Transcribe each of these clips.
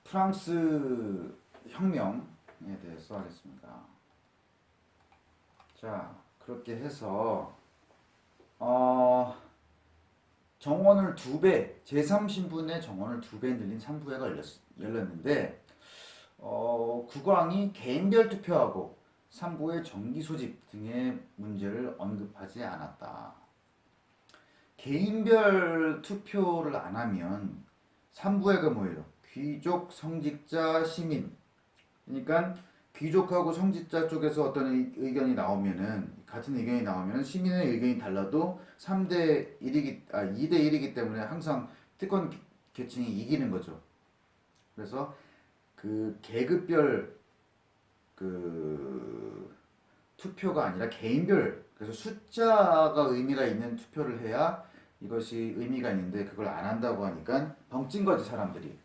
프랑스 혁명에 대해서 하겠습니다. 자, 그렇게 해서 정원을 2배, 제3신분의 정원을 2배 늘린 3부회가 열렸는데 국왕이 개인별 투표하고 3부의 정기 소집 등의 문제를 언급하지 않았다. 개인별 투표를 안 하면 3부회가 뭐예요? 귀족, 성직자, 시민. 그러니까 귀족하고 성직자 쪽에서 어떤 의견이 나오면은 같은 의견이 나오면은 시민의 의견이 달라도 2대 1이기 때문에 항상 특권 계층이 이기는 거죠. 그래서 그 계급별 그 투표가 아니라 개인별, 그래서 숫자가 의미가 있는 투표를 해야 이것이 의미가 있는데 그걸 안 한다고 하니까 벙찐 거지 사람들이.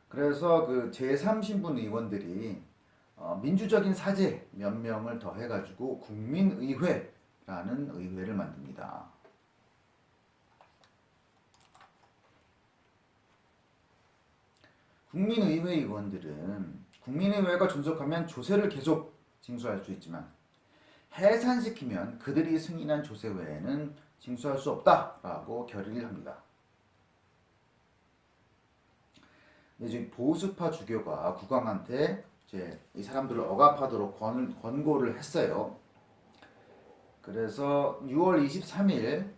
그래서 그 제3신분 의원들이 민주적인 사제 몇 명을 더 해가지고 국민의회라는 의회를 만듭니다. 국민의회 의원들은 국민의회가 존속하면 조세를 계속 징수할 수 있지만 해산시키면 그들이 승인한 조세 외에는 징수할 수 없다라고 결의를 합니다. 이제 보수파 주교가 국왕한테 이제 이 사람들을 억압하도록 권고를 했어요. 그래서 6월 23일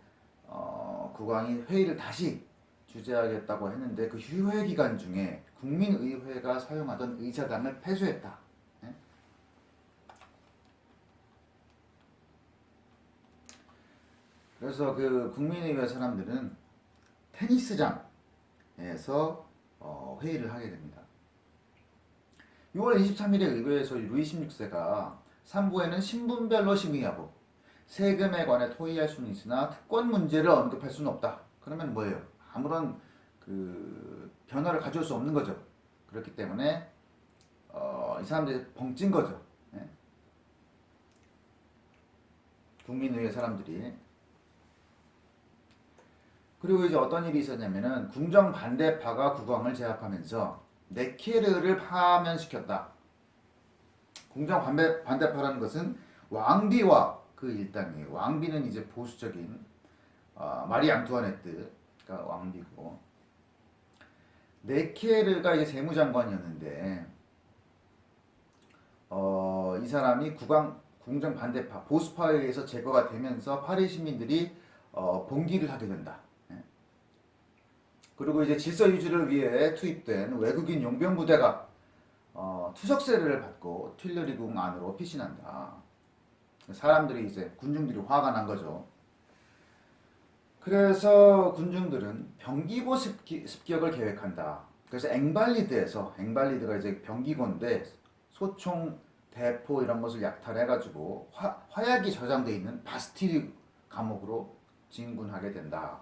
국왕이 회의를 다시 주재하겠다고 했는데 그 휴회 기간 중에 국민의회가 사용하던 의사당을 폐쇄했다. 네? 그래서 그 국민의회 사람들은 테니스장에서 회의를 하게 됩니다. 6월 23일에 의회에서 루이 16세가 3부에는 신분별로 심의하고 세금에 관해 토의할 수는 있으나 특권 문제를 언급할 수는 없다. 그러면 뭐예요? 아무런 그 변화를 가져올 수 없는 거죠. 그렇기 때문에 이 사람들이 벙찐 거죠. 네? 국민의회 사람들이. 그리고 이제 어떤 일이 있었냐면은 궁정 반대파가 국왕을 제압하면서 네케르를 파면시켰다. 궁정 반대파라는 것은 왕비와 그 일당이에요. 왕비는 이제 보수적인 마리 앙투아네트가 왕비고, 네케르가 이제 재무장관이었는데 이 사람이 궁정 반대파 보수파에 의해서 제거가 되면서 파리 시민들이 봉기를 하게 된다. 그리고 이제 질서 유지를 위해 투입된 외국인 용병 부대가 투석세를 받고 튠르리궁 안으로 피신한다. 사람들이 이제 군중들이 화가 난 거죠. 그래서 군중들은 병기고 습격을 계획한다. 그래서 앵발리드가 이제 병기고인데 소총, 대포 이런 것을 약탈해가지고 화약이 저장돼 있는 바스티르 감옥으로 진군하게 된다.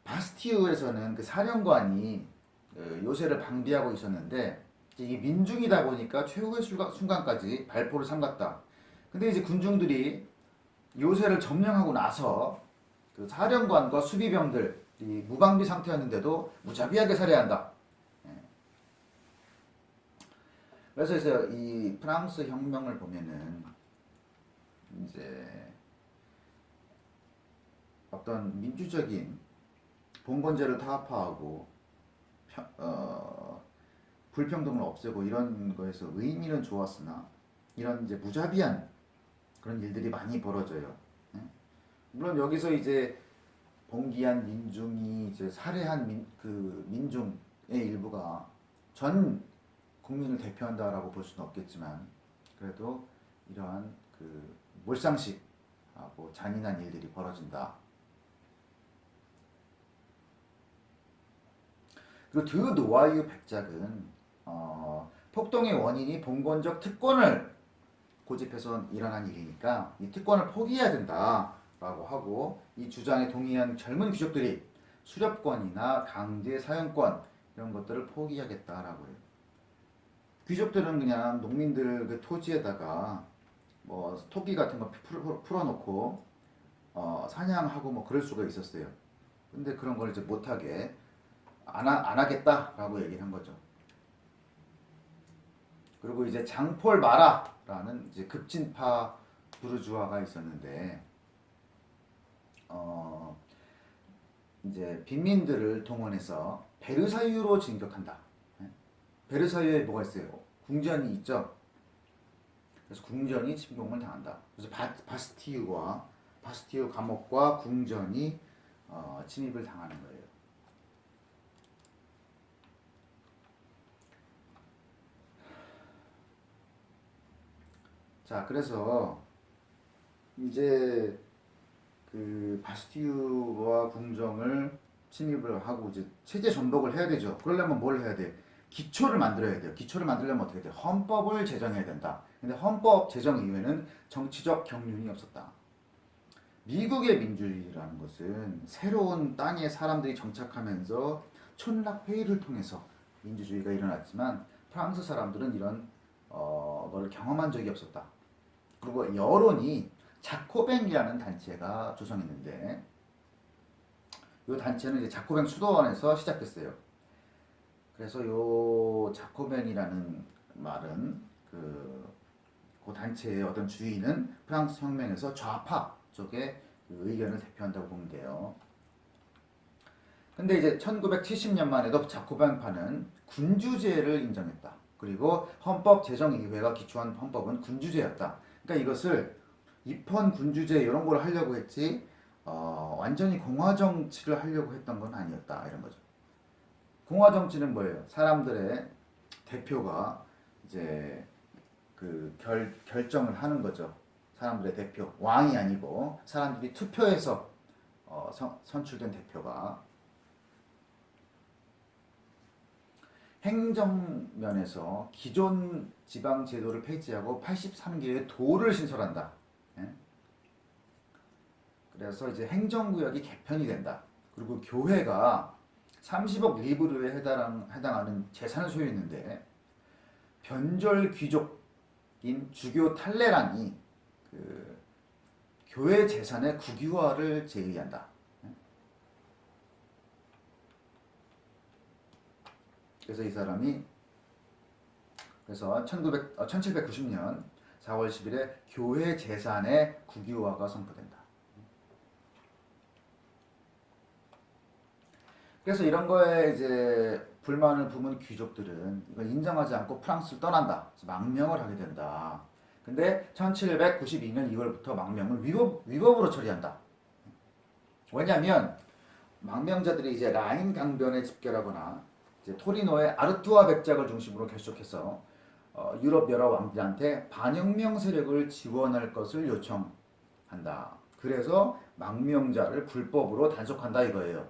바스티유에서는 그 사령관이 요새를 방비하고 있었는데 이게 민중이다 보니까 최후의 순간까지 발포를 삼갔다. 근데 이제 군중들이 요새를 점령하고 나서 그 사령관과 수비병들이 무방비 상태였는데도 무자비하게 살해한다. 그래서 이제 이 프랑스 혁명을 보면은 이제 어떤 민주적인 봉건제를 타파하고 불평등을 없애고 이런 거에서 의미는 좋았으나 이런 이제 무자비한 그런 일들이 많이 벌어져요. 물론 여기서 이제 봉기한 민중이 이제 살해한 그 민중의 일부가 전 국민을 대표한다라고 볼 수는 없겠지만 그래도 이러한 그 몰상식하고 잔인한 일들이 벌어진다. 그리고 드 노아유 백작은 폭동의 원인이 봉건적 특권을 고집해서 일어난 일이니까 이 특권을 포기해야 된다라고 하고, 이 주장에 동의한 젊은 귀족들이 수렵권이나 강제 사용권 이런 것들을 포기하겠다라고 해요. 귀족들은 그냥 농민들 그 토지에다가 뭐 토끼 같은 거 풀어놓고 사냥하고 뭐 그럴 수가 있었어요. 근데 그런 걸 이제 못하게 안 하겠다라고 얘기를 한 거죠. 그리고 이제 장폴 마라라는 이제 급진파 부르주아가 있었는데, 어, 이제 빈민들을 동원해서 베르사유로 진격한다. 예? 베르사유에 뭐가 있어요? 궁전이 있죠. 그래서 궁전이 침공을 당한다. 그래서 바스티유 감옥과 궁전이 침입을 당하는 거예요. 자, 그래서 이제 그 바스티유와 궁정을 침입을 하고 이제 체제 전복을 해야 되죠. 그러려면 뭘 해야 돼? 기초를 만들어야 돼요. 기초를 만들려면 어떻게 돼? 헌법을 제정해야 된다. 근데 헌법 제정 이후에는 정치적 경륜이 없었다. 미국의 민주주의라는 것은 새로운 땅에 사람들이 정착하면서 촌락회의를 통해서 민주주의가 일어났지만 프랑스 사람들은 이런 걸 경험한 적이 없었다. 그리고 여론이 자코뱅이라는 단체가 조성했는데 이 단체는 이제 자코뱅 수도원에서 시작됐어요. 그래서 요 자코뱅이라는 말은 그 단체의 어떤 주인은 프랑스 혁명에서 좌파 쪽의 그 의견을 대표한다고 보면 돼요. 근데 이제 1970년만 해도 자코뱅파는 군주제를 인정했다. 그리고 헌법제정의회가 기초한 헌법은 군주제였다. 그러니까 이것을 입헌 군주제 이런 걸 하려고 했지 완전히 공화 정치를 하려고 했던 건 아니었다 이런 거죠. 공화 정치는 뭐예요? 사람들의 대표가 이제 그 결정을 하는 거죠. 사람들의 대표 왕이 아니고 사람들이 투표해서 선출된 대표가 행정면에서 기존 지방 제도를 폐지하고 83개의 도를 신설한다. 예? 그래서 이제 행정구역이 개편이 된다. 그리고 교회가 30억 리브르에 해당하는 재산을 소유했는데 변절 귀족인 주교 탈레란이 그 교회 재산의 국유화를 제의한다. 그래서 이 사람이 그래서 1790년 4월 10일에 교회 재산의 국유화가 선포된다. 그래서 이런 거에 이제 불만을 품은 귀족들은 이걸 인정하지 않고 프랑스를 떠난다. 그래서 망명을 하게 된다. 근데 1792년 2월부터 망명을 위법으로 처리한다. 왜냐하면 망명자들이 이제 라인 강변에 집결하거나 이제 토리노의 아르투아 백작을 중심으로 결속해서 유럽 여러 왕들한테 반혁명 세력을 지원할 것을 요청한다. 그래서 망명자를 불법으로 단속한다 이거예요.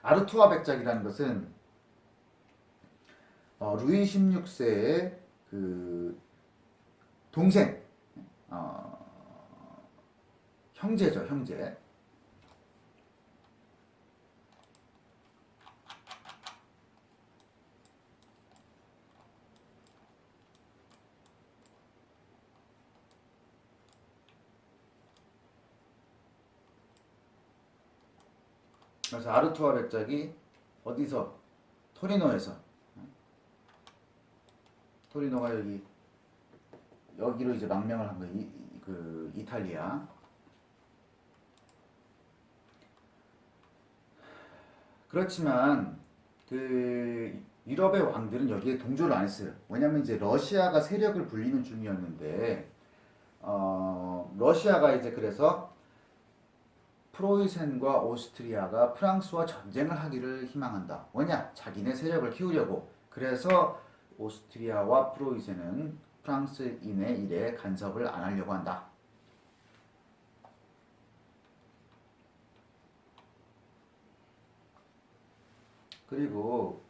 아르투아 백작이라는 것은 루이 16세의 그 동생, 형제죠, 형제. 그래서 아르투아 백작이 어디서? 토리노에서. 토리노가 여기로 이제 망명을 한 거예요. 그 이탈리아. 그렇지만 그 유럽의 왕들은 여기에 동조를 안 했어요. 왜냐면 이제 러시아가 세력을 불리는 중이었는데 러시아가 이제 그래서 프로이센과 오스트리아가 프랑스와 전쟁을 하기를 희망한다. 왜냐? 자기네 세력을 키우려고. 그래서 오스트리아와 프로이센은 프랑스인의 일에 간섭을 안 하려고 한다. 그리고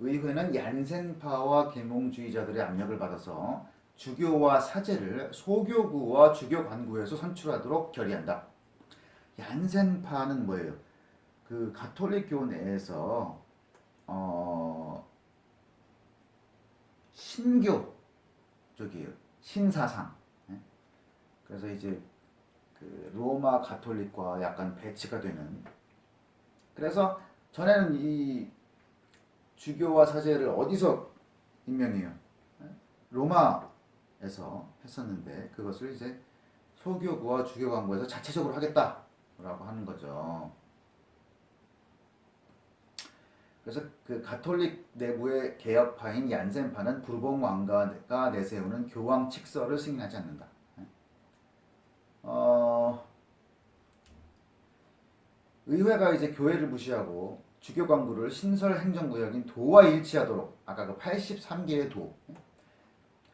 의회는 얀센파와 계몽주의자들의 압력을 받아서 주교와 사제를 소교구와 주교관구에서 선출하도록 결의한다. 얀센파는 뭐예요? 그 가톨릭교 내에서 신교 쪽이에요. 신사상. 그래서 이제 그 로마 가톨릭과 약간 배치가 되는. 그래서 전에는 이 주교와 사제를 어디서 임명해요? 로마에서 했었는데 그것을 이제 소교구와 주교광고에서 자체적으로 하겠다라고 하는 거죠. 그래서 그 가톨릭 내부의 개혁파인 얀센파는 부르봉 왕가가 내세우는 교황 칙서를 승인하지 않는다. 의회가 이제 교회를 무시하고 주교 광구를 신설 행정구역인 도와 일치하도록 아까 그 83개의 도,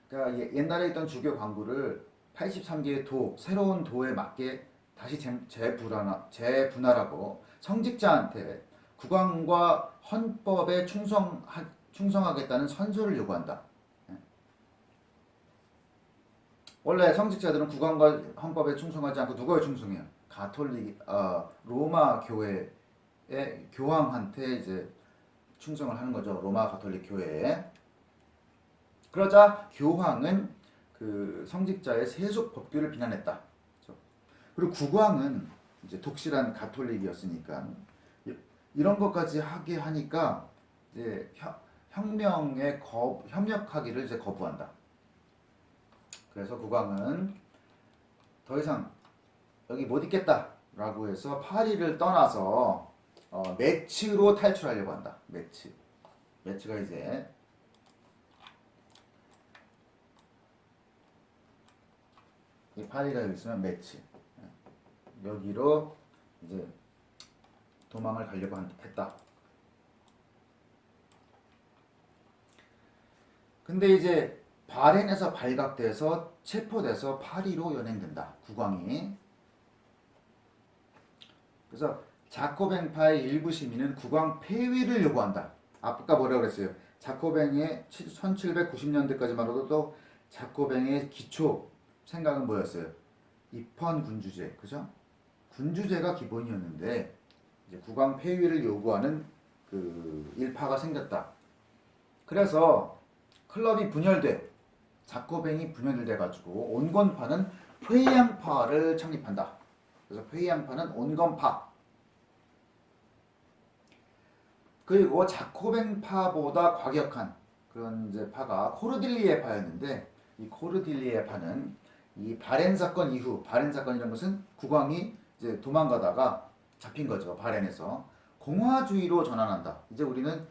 그러니까 옛날에 있던 주교 광구를 83개의 도, 새로운 도에 맞게 다시 재분할하고 성직자한테 국왕과 헌법에 충성하겠다는 선서를 요구한다. 원래 성직자들은 국왕과 헌법에 충성하지 않고 누구에 충성해요? 가톨릭, 로마 교회의 교황한테 이제 충성을 하는 거죠. 로마 가톨릭 교회에. 그러자 교황은 그 성직자의 세속 법규를 비난했다. 그리고 국왕은 이제 독실한 가톨릭이었으니까 이런 것까지 하게 하니까 이제 혁명에 협력하기를 이제 거부한다. 그래서 국왕은 더 이상 여기 못 있겠다라고 해서 파리를 떠나서 메츠로 탈출하려고 한다. 메츠가 이제 이 파리가 여기 있으면 메츠, 여기로 이제 도망을 가려고 했다. 근데 이제 바렌에서 발각돼서 체포돼서 파리로 연행된다. 국왕이. 그래서 자코뱅파의 일부 시민은 국왕 폐위를 요구한다. 아까 뭐라고 그랬어요? 자코뱅의 1790년대까지만 해도 자코뱅의 기초 생각은 뭐였어요? 입헌 군주제, 그죠? 군주제가 기본이었는데 이제 국왕 폐위를 요구하는 그 일파가 생겼다. 그래서 클럽이 분열돼, 자코뱅이 분열돼 가지고 온건파는 회양파를 창립한다. 그래서 회양파는 온건파. 그리고 자코뱅파보다 과격한 그런 이제 파가 코르딜리에파였는데, 이 코르딜리에파는 이 바렌 사건 이후, 바렌 사건이라는 것은 국왕이 이제 도망가다가 잡힌 거죠. 바렌에서 공화주의로 전환한다. 이제 우리는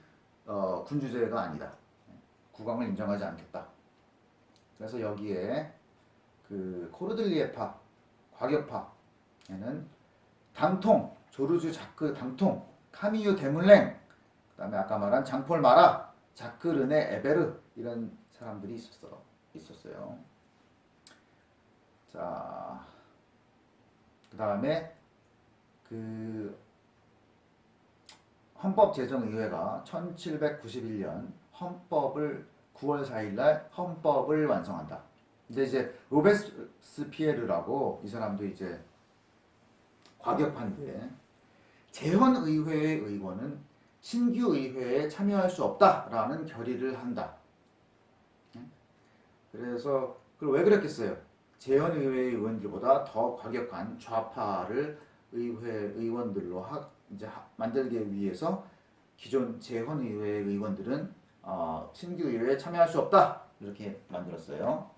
군주제가 아니다. 국왕을 인정하지 않겠다. 그래서 여기에 그 코르딜리에파, 과격파에는 당통, 조르주 자크 당통, 카미유 데물랭, 그다음에 아까 말한 장폴 마라, 자크 르네 에베르 이런 사람들이 있었어요. 자, 그다음에 그 헌법제정의회가 1791년 헌법을 9월 4일 날 헌법을 완성한다. 근데 이제 로베스피에르라고 이 사람도 이제 과격한데, 재헌의회의 의원은 신규 의회에 참여할 수 없다라는 결의를 한다. 그래서 그걸 왜 그랬겠어요? 재헌의회의 의원들보다 더 과격한 좌파를 의원들로 이제 만들기 위해서 기존 재헌의회의 의원들은 신규 의회에 참여할 수 없다 이렇게 만들었어요.